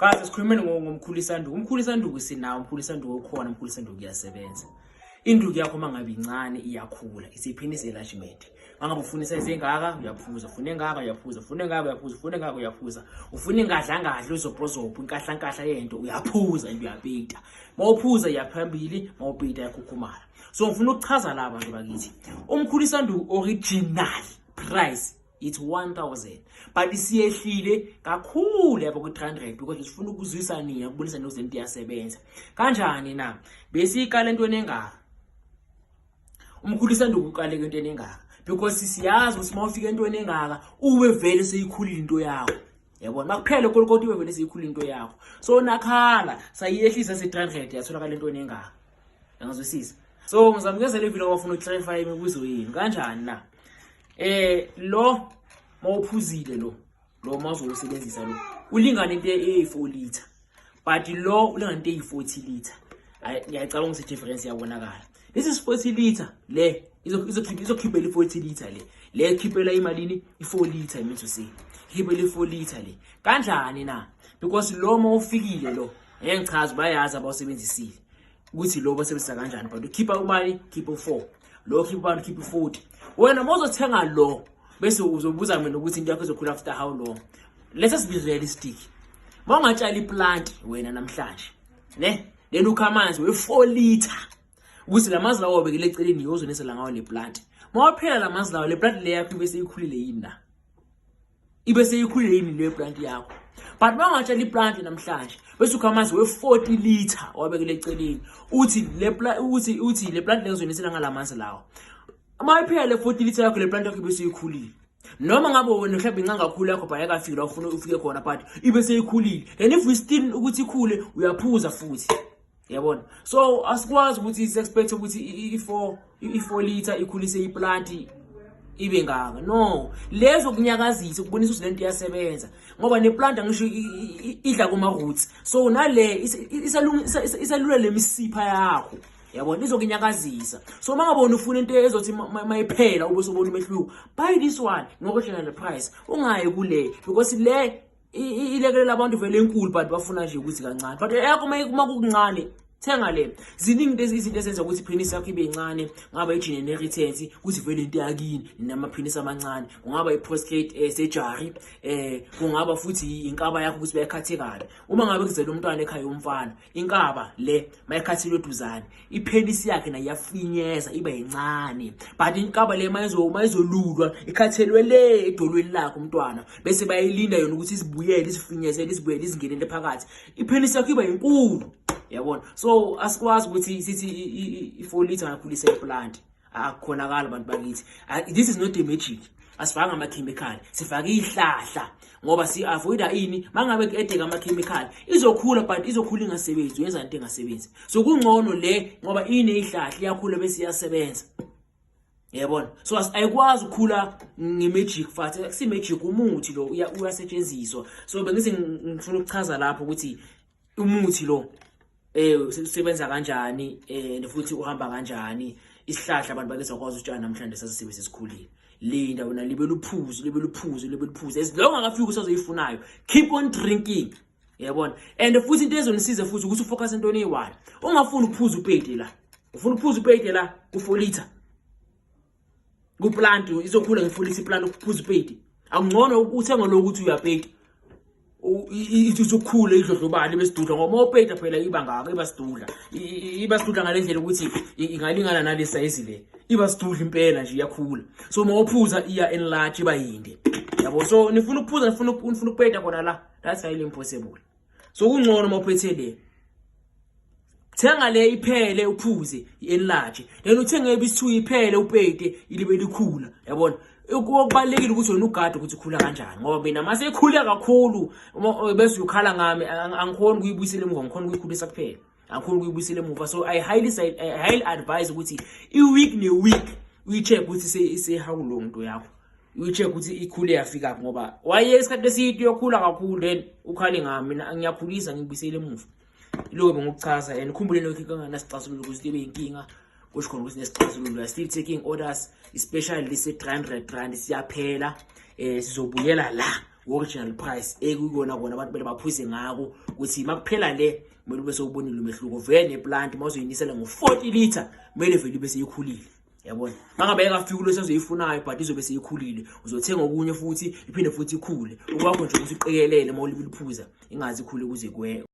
Kaze sikhulumeni ngomkhulisanduku. Umkhulisanduku sinawo, umkhulisanduku okhona, umkhulisanduku uyasebenza. Induku yakho mangabe incane iyakhula, isiphini enlargement. Mangabe ufuna isize engaka uyaphuza, ufuna engaka uyaphuza, ufuna engaka uyaphuza, ufuna engaka uyaphuza. Ufuna ingadla uzobhozopha inkahla yento uyaphuza and uyapita. Mawuphuza iyaphambili, mawupita yakhukhumala. So ngifuna ukuchaza la bantu bakithi. Umkhulisanduku original price it's 1000 but isiyehlile kakhulu yabo ku300 because sifuna ukuzwisa nini ukubonisa nozinto iyasebenza kanjani na bese ikala entweni engaka umkhulisanduku ukale entweni engaka because siyazi ukuthi mawufika entweni engaka ube vele seyikhulile into yakho yabona makuphele kodwa ube vele seyikhulile into yakho so nakhala sayiyehlisa se300 yatholakala entweni engaka ngazwisisa so ngizamukeza le video wafuna ukclarify imibuzo yini kanjani na lo mawuphuzile lo mawuzosebenzisa lo ulingana into e4 liter but lo ulingana into e40 liter ngiyacabanga ukuthi difference yabonakala this is 40 liter le izokhiphela i40 liter le khiphela imalini i4 liter I mean to say khiphela i4 liter le kanjani na because lo mawufikile lo ngichaza bayazi abawusebenzisile ukuthi lo basebenzisa kanjani but ukhipha imali khipha 4 lo khipha abantu khipha 40 wena mawuzothenga lo bese uzobuza mina ukuthi into yakho izokhula after how long let's be realistic mawungatshala iplant wena namhlanje ne then ukha amanzi we4 liter ukuthi lamazi lawo obekele eceleni yozonisela ngawo le plant mawaphela lamazi lawo le plant le yakho bese ikhulile yini na ibe seyikhulile yini le plant yakho but mawungatshala iplant namhlanje bese ukha amanzi we40 liter obekele eceleni uthi le plant lezonisela ngalamanzi lawo mayiphela le 40 liter yakho le plant yakho bese ikhulile noma ngabe wena mhlawumbe incanga kakhulu yakho bayaka fika ufuna ufike khona but ibe seyikhulile and if we still ukuthi ikhule uyaphuza futhi yabona so asikwazi ukuthi is expect ukuthi i4 liter ikhulise iplant ibe ngaka no lezo kunyakazisa ukubonisa ukuthi lento iyasebenza ngoba neplant angisho idla kuma roots so nale isalula lemisipha yakho yabona izokunyakazisa so mangabona ufuna into ezothi mayiphela ube sobona umehluko buy this one ngokwehlela le price ungayi kule because le ilekelela abantu vele enkulu but bafuna nje ukuthi kancane but yakho makukuncane thenga le ziningi izinto ezenza ukuthi ipenis yakho ibe incane ngaba igene inheritance ukuthi vele into yakini namapenis amancane ungaba iprostate surgery kungaba futhi inkaba yakho ukuthi bayakhathekala uma ngabe kuzela umntwana ekhaya umfana inkaba le mayikhathilwe duzane ipenis yakhe na iyafinyeza iba incane but inkaba le mayizolulwa ikhathelwe le edolweni lakho umntwana bese bayilinda yona ukuthi isibuyele isifinyezele isibuyele izingenele phakathi ipenis yakho iba inkulu yabona so asikwazi ukuthi sithi i4 liter ngakhulisa iplant akukhonakala abantu bakithi this is not a magic asifaka ama chemical sifaka ihlahla ngoba si avoida ini mangabe edeka ama chemical izokhula but izokhula ingasebenzi yenza into engasebenzi so kungcono le ngoba ine ihlahla iyakhula bese iyasebenza yabona so ayikwazi ukukhula ngemagic fathi akusi magic umuthi lo uyasetshenziswa so bengithi ngifuna ukuchaza lapho ukuthi umuthi lo usebenza kanjani futhi uhamba kanjani isihlahla abantu bakezakwazi utshana namhlanje sasisebenzisa isikhulile linda wena libe luphuzo as long akafika usazoyifunayo keep on drinking yabona and futhi into ezonisiza futhi ukuthi ufocus entweni eyi1 ungafuni ukuphuza upete la ufuna ukuphuza upete la ku4 liter kuplant izokhula nge4 liter iplant ukuphuza upete akungcono uthenga lo ukuthi uyapete izokhula idlodlobani besidudla ngoba mawupeta phela iba ngaka iba sidudla ngalendlela ukuthi ingalingana nale size le iba sidudla impela nje iyakhula so mawuphuza iya enlarge iba yinde yabo so nifuna ukuphuza nifuna ukupeta khona la that's highly impossible so kungcono mawuphethe le thenga le iphele uphuze enlarge then uthenge ebisi2 iphele upete ilibe likhula yabona ukubalekile ukuthi wena ugade ukuthi ukhula kanjani ngoba mina mase ekhula kakhulu bese ukhala ngami angikhona ukuyibuyisela emuva ngikhona ukuyikhulisa kuphela angikhona ukuyibuyisela emuva so I highly advise ukuthi i-week ne-week uyi-check ukuthi ise how long into yakho uyi-check ukuthi ikhule yafika ngoba waye isikhathi eside yokhula kakhulu then ukhale ngami mina ngiyakhulisa ngibuyisela emuva lo bengokuchaza and ukhumbuleni ukuthi kanganasicasululo ukuthi ibe inkinga kusho khona ukuthi nesixazululo we are still taking orders especially lise 300 rand siyaphela sizobuyela la original price ekuyona kona abantu bele baphuze ngako ukuthi makuphela le kumele ube sewubonile umehluko vele neplant mawuzoyinisela ngo40 liter kumele vele ibe seyikhulile yabona mangabe engafiki lo sezoyifunayo but izobe seyikhulile uzothenga okunye futhi iphinde futhi ikhule ukwakho nje ukuthi uqikelele mawuliphuza ingazi ikhule kuze kwe